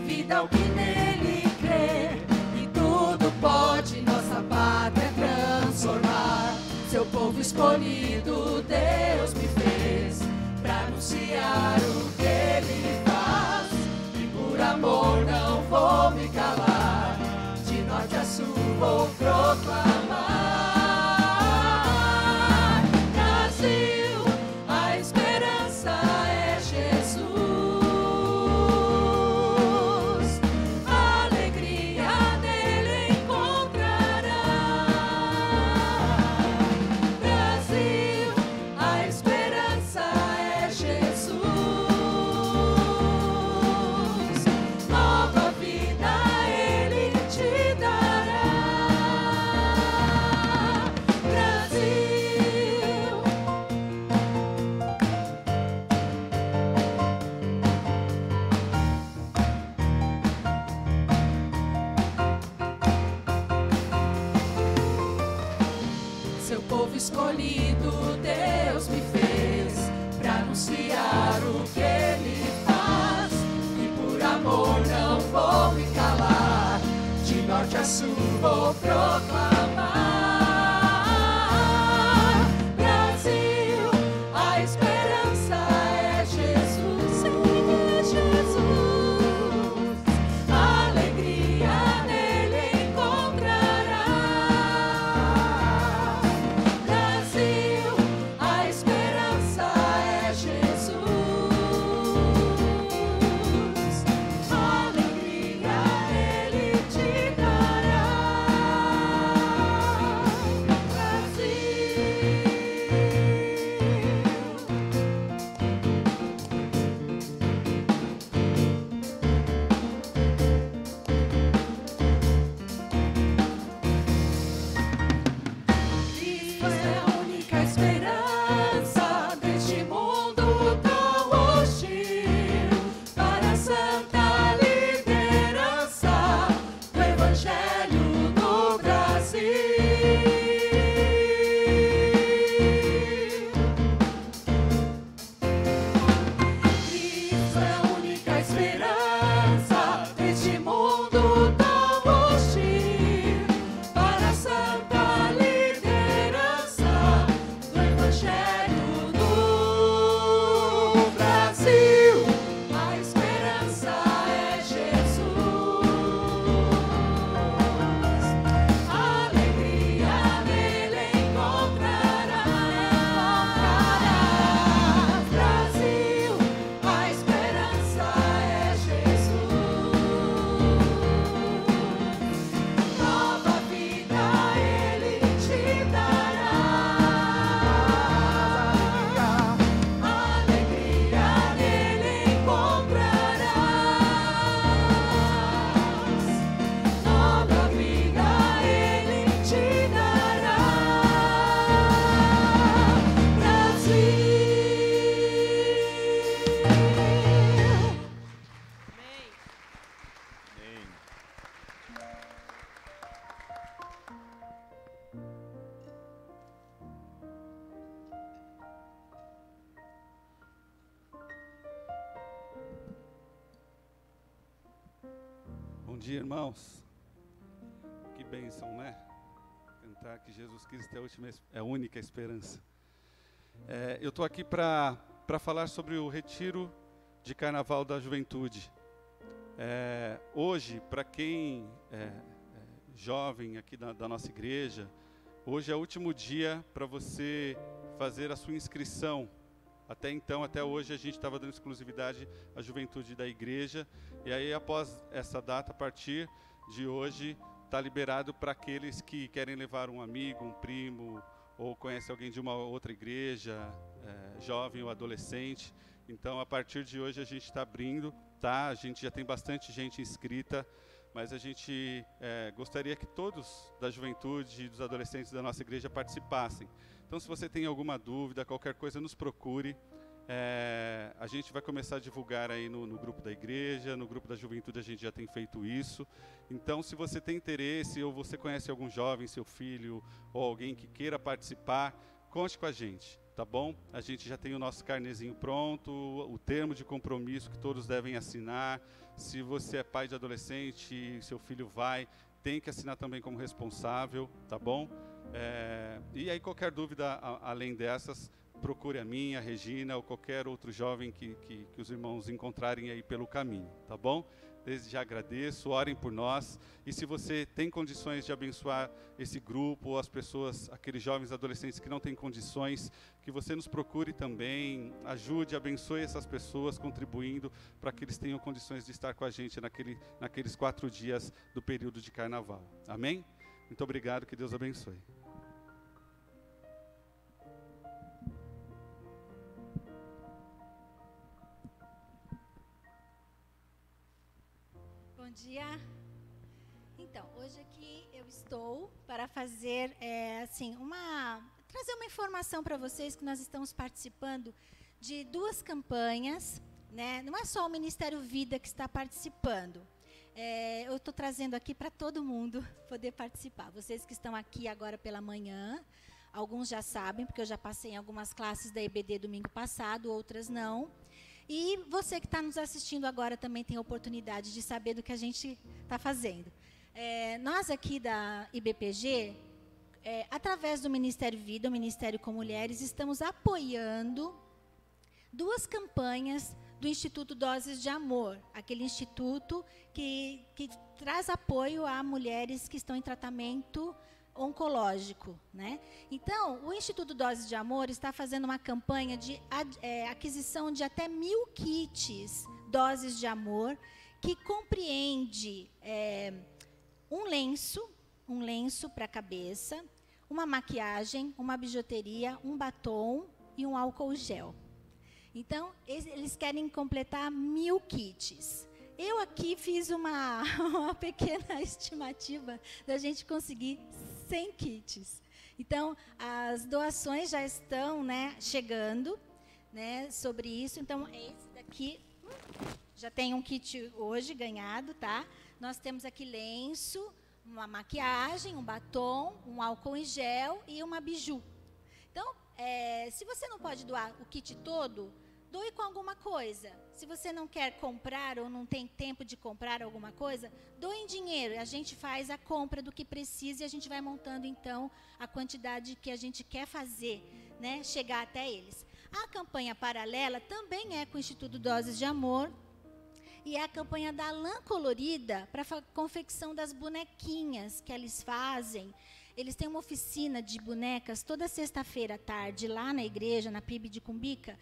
Speaker 2: vida ao que nele crê, e tudo pode nossa pátria transformar. Seu povo escolhido Deus me fez pra anunciar o que ele faz. Por amor não vou me calar, de norte a sul vou proclamar. Brasil, a esperança é Jesus, a alegria nele encontrará. Brasil, a esperança é Jesus. Escolhido Deus me fez pra anunciar o que ele faz, e por amor não vou me calar, de norte a sul vou proclamar. Brasil, a esperança é Jesus, sim, é Jesus, a alegria nele encontrará. A esperança é Jesus, a alegria ele te dará.
Speaker 5: Bom dia, irmãos. Que bênção, né? Cantar que Jesus Cristo é a única esperança. Eu estou aqui para falar sobre o retiro de Carnaval da Juventude. Hoje, para quem é jovem aqui da nossa igreja, hoje é o último dia para você fazer a sua inscrição. Até então, até hoje, a gente estava dando exclusividade à juventude da igreja. E aí, após essa data, a partir de hoje, está liberado para aqueles que querem levar um amigo, um primo, ou conhece alguém de uma outra igreja, jovem ou adolescente. Então, a partir de hoje, a gente está abrindo, tá? A gente já tem bastante gente inscrita, mas a gente gostaria que todos da juventude e dos adolescentes da nossa igreja participassem. Então, se você tem alguma dúvida, qualquer coisa, nos procure. A gente vai começar a divulgar aí no grupo da igreja, no grupo da juventude a gente já tem feito isso. Então, se você tem interesse ou você conhece algum jovem, seu filho, ou alguém que queira participar, conte com a gente, tá bom? A gente já tem o nosso carnezinho pronto, o termo de compromisso que todos devem assinar. Se você é pai de adolescente, seu filho tem que assinar também como responsável, tá bom? E aí qualquer dúvida além dessas, procure a mim, a Regina ou qualquer outro jovem que os irmãos encontrarem aí pelo caminho, tá bom? Desde já agradeço, orem por nós. E se você tem condições de abençoar esse grupo ou as pessoas, aqueles jovens adolescentes que não têm condições, que você nos procure também, ajude, abençoe essas pessoas, contribuindo para que eles tenham condições de estar com a gente naqueles 4 dias do período de carnaval. Amém? Muito obrigado, que Deus abençoe.
Speaker 6: Bom dia. Então, hoje aqui eu estou para fazer, trazer uma informação para vocês que nós estamos participando de 2 campanhas, né? Não é só o Ministério Vida que está participando. Eu estou trazendo aqui para todo mundo poder participar. Vocês que estão aqui agora pela manhã, alguns já sabem, porque eu já passei em algumas classes da EBD domingo passado, outras não. E você que está nos assistindo agora também tem a oportunidade de saber do que a gente está fazendo. Nós aqui da IBPG, através do Ministério Vida, o Ministério com Mulheres, estamos apoiando 2 campanhas do Instituto Doses de Amor, aquele instituto que traz apoio a mulheres que estão em tratamento oncológico, né? Então, o Instituto Doses de Amor está fazendo uma campanha de aquisição de até 1000 kits Doses de Amor, que compreende um lenço para a cabeça, uma maquiagem, uma bijuteria, um batom e um álcool gel. Então, eles querem completar 1000 kits. Eu aqui fiz uma pequena estimativa da gente conseguir 100 kits. Então, as doações já estão, né, chegando, né, sobre isso. Então, esse daqui já tem um kit hoje ganhado, tá? Nós temos aqui lenço, uma maquiagem, um batom, um álcool em gel e uma biju. Então, se você não pode doar o kit todo, doe com alguma coisa. Se você não quer comprar ou não tem tempo de comprar alguma coisa, doe em dinheiro. A gente faz a compra do que precisa e a gente vai montando, então, a quantidade que a gente quer fazer, né, chegar até eles. A campanha paralela também é com o Instituto Doses de Amor e é a campanha da lã colorida para a confecção das bonequinhas que eles fazem. Eles têm uma oficina de bonecas toda sexta-feira à tarde, lá na igreja, na PIB de Cumbica,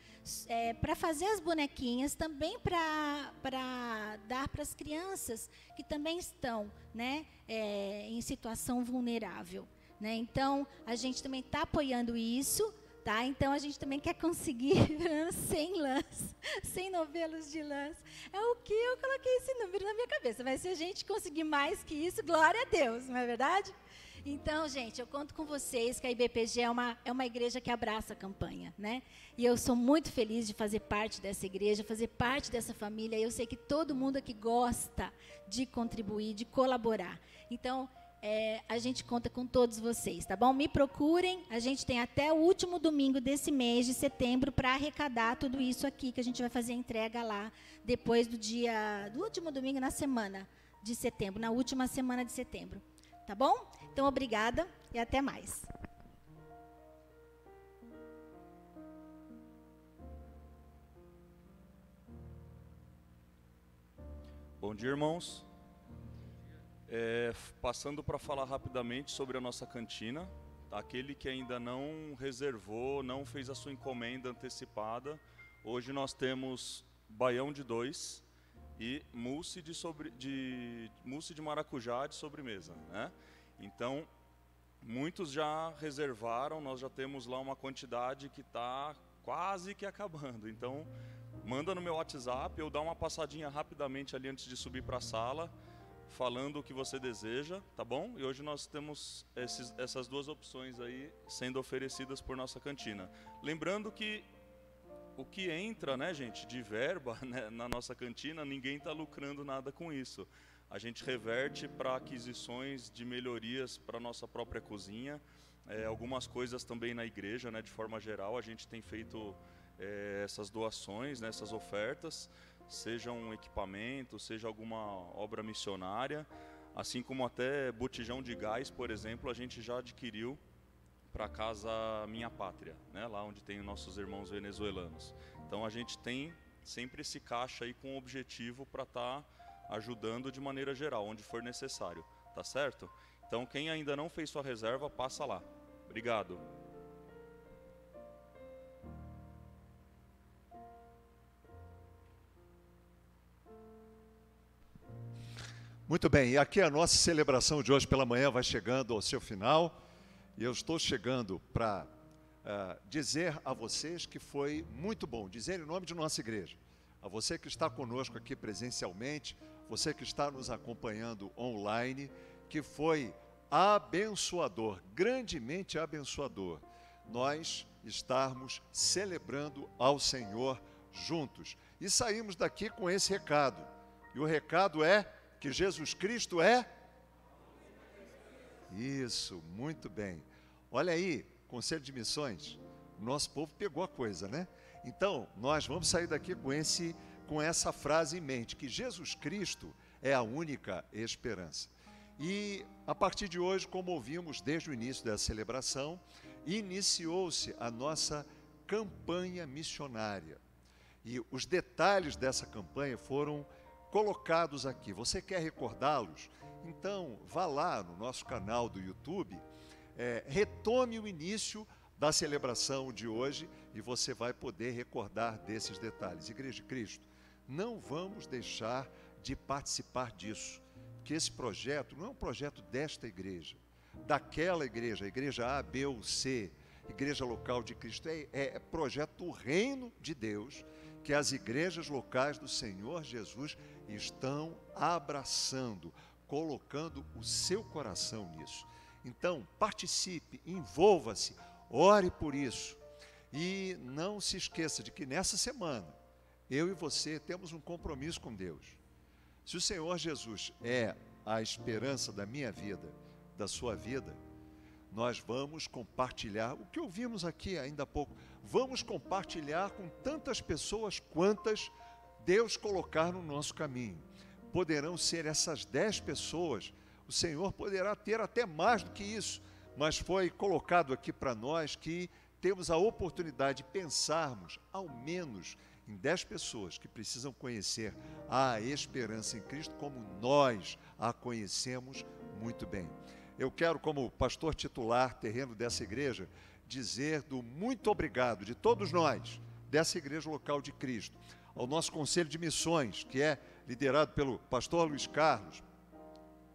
Speaker 6: para fazer as bonequinhas, também para dar para as crianças que também estão, né, em situação vulnerável, né? Então, a gente também está apoiando isso, tá? Então, a gente também quer conseguir 100 lãs, 100 novelos de lãs. É o que eu coloquei esse número na minha cabeça. Mas se a gente conseguir mais que isso, glória a Deus, não é verdade? Então, gente, eu conto com vocês que a IBPG é uma igreja que abraça a campanha, né? E eu sou muito feliz de fazer parte dessa igreja, fazer parte dessa família. Eu sei que todo mundo aqui gosta de contribuir, de colaborar. Então, a gente conta com todos vocês, tá bom? Me procurem, a gente tem até o último domingo desse mês de setembro para arrecadar tudo isso aqui, que a gente vai fazer a entrega lá, depois do último domingo na semana, de setembro, na última semana de setembro. Tá bom? Então, obrigada e até mais.
Speaker 7: Bom dia, irmãos. Passando para falar rapidamente sobre a nossa cantina. Aquele que ainda não reservou, não fez a sua encomenda antecipada, hoje nós temos baião de 2 e mousse de maracujá de sobremesa, né? Então, muitos já reservaram, nós já temos lá uma quantidade que está quase que acabando. Então, manda no meu WhatsApp, eu dou uma passadinha rapidamente ali antes de subir para a sala, falando o que você deseja, tá bom? E hoje nós temos essas duas opções aí sendo oferecidas por nossa cantina. Lembrando que o que entra, né, gente, de verba, né, na nossa cantina, ninguém está lucrando nada com isso. A gente reverte para aquisições de melhorias para a nossa própria cozinha, algumas coisas também na igreja, né, de forma geral, a gente tem feito essas doações, né, essas ofertas, seja um equipamento, seja alguma obra missionária, assim como até botijão de gás, por exemplo, a gente já adquiriu para a Casa Minha Pátria, né, lá onde tem nossos irmãos venezuelanos. Então a gente tem sempre esse caixa aí com o objetivo para estar ajudando de maneira geral, onde for necessário, tá certo? Então quem ainda não fez sua reserva, passa lá. Obrigado.
Speaker 8: Muito bem, e aqui a nossa celebração de hoje pela manhã vai chegando ao seu final, e eu estou chegando para dizer a vocês que foi muito bom, dizer em nome de nossa igreja, a você que está conosco aqui presencialmente, você que está nos acompanhando online, que foi abençoador, grandemente abençoador, nós estarmos celebrando ao Senhor juntos. E saímos daqui com esse recado, e o recado é que Jesus Cristo é? Isso, muito bem. Olha aí, Conselho de Missões, nosso povo pegou a coisa, né? Então, nós vamos sair daqui com essa frase em mente, que Jesus Cristo é a única esperança. E, a partir de hoje, como ouvimos desde o início da celebração, iniciou-se a nossa campanha missionária. E os detalhes dessa campanha foram colocados aqui. Você quer recordá-los? Então, vá lá no nosso canal do YouTube, retome o início da celebração de hoje e você vai poder recordar desses detalhes. Igreja de Cristo, não vamos deixar de participar disso, porque esse projeto não é um projeto desta igreja, daquela igreja, a igreja A, B ou C, igreja local de Cristo, é projeto do reino de Deus, que as igrejas locais do Senhor Jesus estão abraçando, colocando o seu coração nisso. Então, participe, envolva-se, ore por isso. E não se esqueça de que nessa semana, eu e você temos um compromisso com Deus. Se o Senhor Jesus é a esperança da minha vida, da sua vida, nós vamos compartilhar o que ouvimos aqui ainda há pouco. Vamos compartilhar com tantas pessoas quantas Deus colocar no nosso caminho. Poderão ser essas 10 pessoas, o Senhor poderá ter até mais do que isso, mas foi colocado aqui para nós que temos a oportunidade de pensarmos ao menos em 10 pessoas que precisam conhecer a esperança em Cristo como nós a conhecemos muito bem. Eu quero, como pastor titular terreno dessa igreja, dizer do muito obrigado de todos nós, dessa igreja local de Cristo, ao nosso Conselho de Missões, que é liderado pelo pastor Luiz Carlos,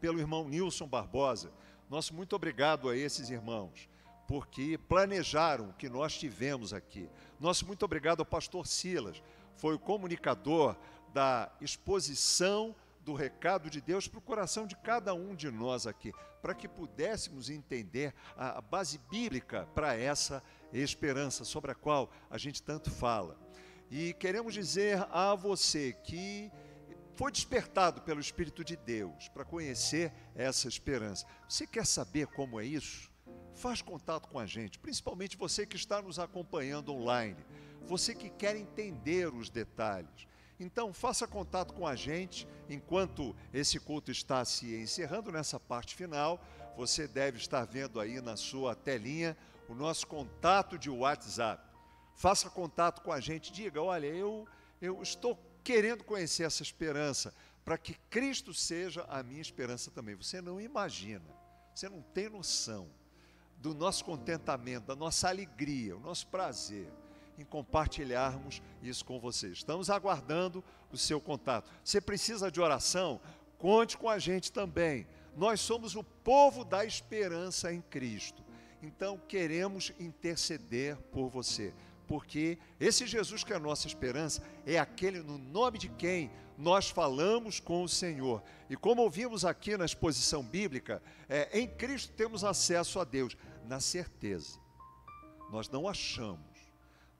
Speaker 8: pelo irmão Nilson Barbosa. Nosso muito obrigado a esses irmãos, porque planejaram o que nós tivemos aqui. Nosso muito obrigado ao pastor Silas, foi o comunicador da exposição do recado de Deus para o coração de cada um de nós aqui, para que pudéssemos entender a base bíblica para essa esperança sobre a qual a gente tanto fala. E queremos dizer a você que foi despertado pelo Espírito de Deus para conhecer essa esperança. Você quer saber como é isso? Faz contato com a gente, principalmente você que está nos acompanhando online, você que quer entender os detalhes. Então, faça contato com a gente enquanto esse culto está se encerrando nessa parte final. Você deve estar vendo aí na sua telinha o nosso contato de WhatsApp. Faça contato com a gente, diga, olha, eu estou querendo conhecer essa esperança, para que Cristo seja a minha esperança também. Você não imagina, você não tem noção do nosso contentamento, da nossa alegria, o nosso prazer em compartilharmos isso com você. Estamos aguardando o seu contato. Você precisa de oração? Conte com a gente também. Nós somos o povo da esperança em Cristo. Então, queremos interceder por você, porque esse Jesus que é a nossa esperança é aquele no nome de quem nós falamos com o Senhor. E como ouvimos aqui na exposição bíblica, em Cristo temos acesso a Deus, na certeza. Nós não achamos,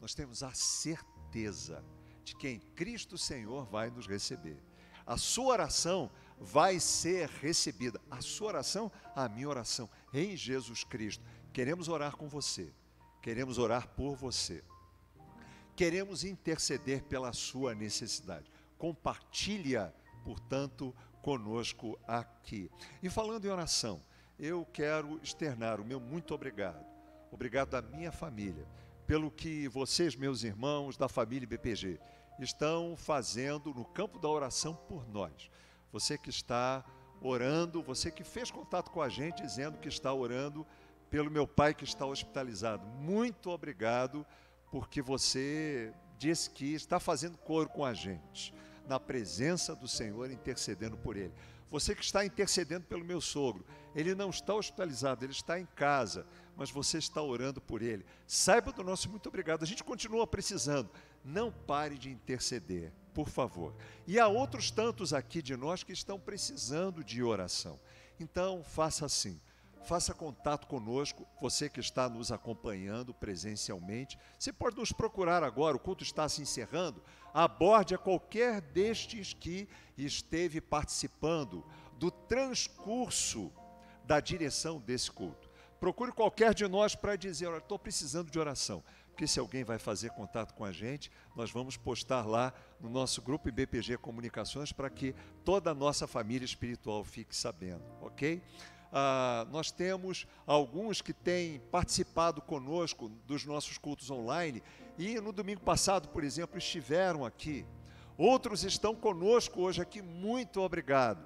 Speaker 8: nós temos a certeza de que em Cristo o Senhor vai nos receber. A sua oração vai ser recebida. A sua oração, a minha oração, em Jesus Cristo. Queremos orar com você, queremos orar por você, queremos interceder pela sua necessidade. Compartilha, portanto, conosco aqui. E falando em oração, eu quero externar o meu muito obrigado. Obrigado à minha família, pelo que vocês, meus irmãos da família BPG, estão fazendo no campo da oração por nós. Você que está orando, você que fez contato com a gente dizendo que está orando pelo meu pai que está hospitalizado. Muito obrigado, porque você disse que está fazendo coro com a gente, na presença do Senhor, intercedendo por ele. Você que está intercedendo pelo meu sogro, ele não está hospitalizado, ele está em casa, mas você está orando por ele. Saiba do nosso muito obrigado, a gente continua precisando. Não pare de interceder, por favor. E há outros tantos aqui de nós que estão precisando de oração. Então, faça assim. Faça contato conosco, você que está nos acompanhando presencialmente. Você pode nos procurar agora, o culto está se encerrando. Aborde a qualquer destes que esteve participando do transcurso da direção desse culto. Procure qualquer de nós para dizer, olha, estou precisando de oração. Porque se alguém vai fazer contato com a gente, nós vamos postar lá no nosso grupo IBPG Comunicações para que toda a nossa família espiritual fique sabendo, ok? Nós temos alguns que têm participado conosco dos nossos cultos online e no domingo passado, por exemplo, estiveram aqui. Outros estão conosco hoje aqui, muito obrigado.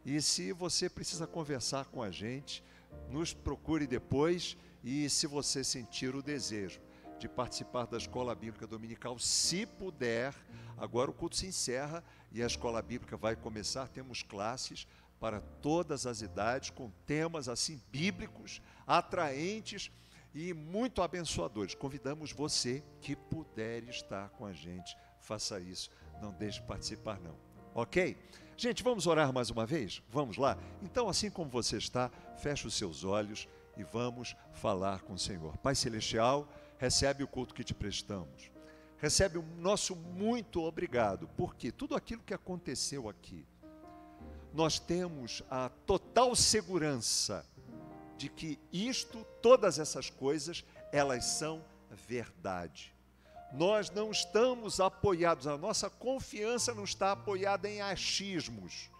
Speaker 8: E se você precisa conversar com a gente, nos procure depois e se você sentir o desejo de participar da Escola Bíblica Dominical, se puder, agora o culto se encerra e a Escola Bíblica vai começar, temos classes para todas as idades, com temas assim bíblicos, atraentes e muito abençoadores. Convidamos você que puder estar com a gente, faça isso, não deixe de participar não, ok? Gente, vamos orar mais uma vez? Vamos lá? Então, assim como você está, feche os seus olhos e vamos falar com o Senhor. Pai Celestial, recebe o culto que te prestamos, recebe o nosso muito obrigado, porque tudo aquilo que aconteceu aqui, nós temos a total segurança de que todas essas coisas, elas são verdade. Nós não estamos apoiados, a nossa confiança não está apoiada em achismos.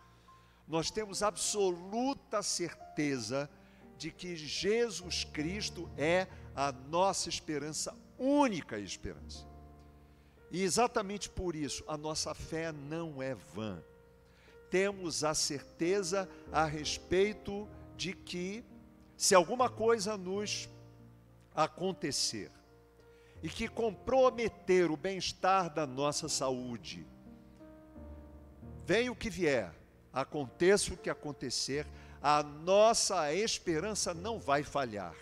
Speaker 8: Nós temos absoluta certeza de que Jesus Cristo é a nossa esperança, única esperança. E exatamente por isso, a nossa fé não é vã. Temos a certeza a respeito de que, se alguma coisa nos acontecer, e que comprometer o bem-estar da nossa saúde, venha o que vier, aconteça o que acontecer, a nossa esperança não vai falhar.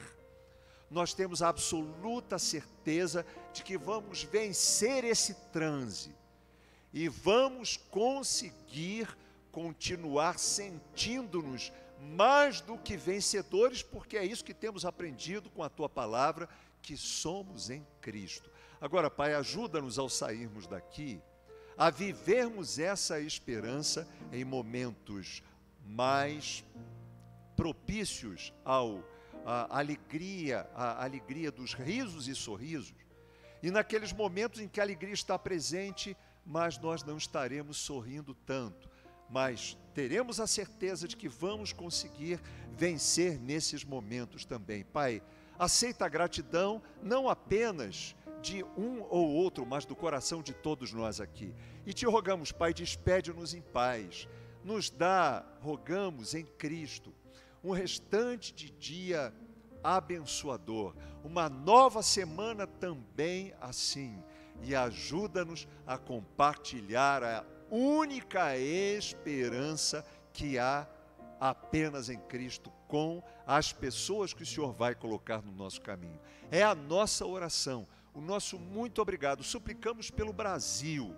Speaker 8: Nós temos a absoluta certeza de que vamos vencer esse transe e vamos conseguir continuar sentindo-nos mais do que vencedores, porque é isso que temos aprendido com a Tua palavra, que somos em Cristo. Agora, Pai, ajuda-nos ao sairmos daqui, a vivermos essa esperança em momentos mais propícios à alegria dos risos e sorrisos, e naqueles momentos em que a alegria está presente, mas nós não estaremos sorrindo tanto. Mas teremos a certeza de que vamos conseguir vencer nesses momentos também. Pai, aceita a gratidão não apenas de um ou outro, mas do coração de todos nós aqui. E te rogamos, Pai, despede-nos em paz. Nos dá, rogamos em Cristo, um restante de dia abençoador, uma nova semana também assim, e ajuda-nos a compartilhar a única esperança que há apenas em Cristo com as pessoas que o Senhor vai colocar no nosso caminho. É a nossa oração, o nosso muito obrigado. Suplicamos pelo Brasil,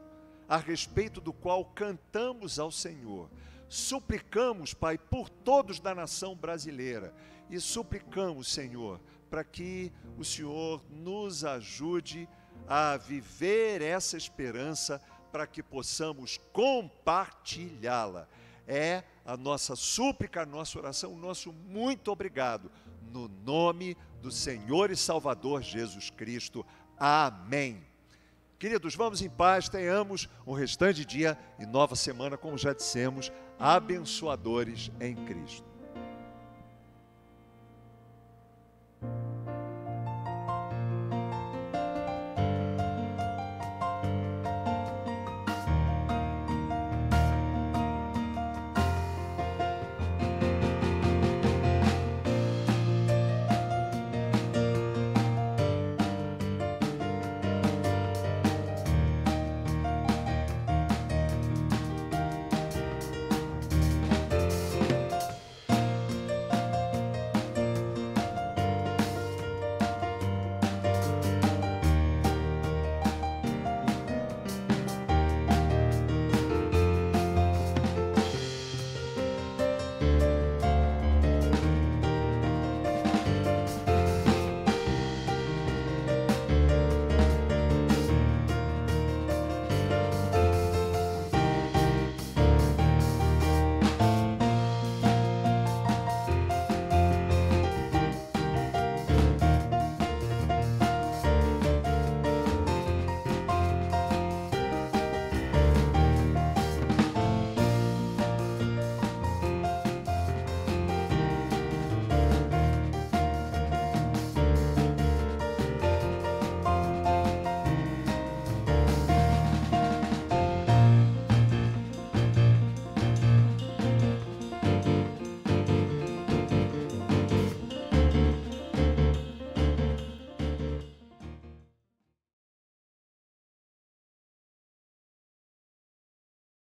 Speaker 8: a respeito do qual cantamos ao Senhor. Suplicamos, Pai, por todos da nação brasileira. E suplicamos, Senhor, para que o Senhor nos ajude a viver essa esperança, para que possamos compartilhá-la. É a nossa súplica, a nossa oração, o nosso muito obrigado. No nome do Senhor e Salvador Jesus Cristo. Amém. Queridos, vamos em paz, tenhamos um restante dia e nova semana, como já dissemos, abençoadores em Cristo.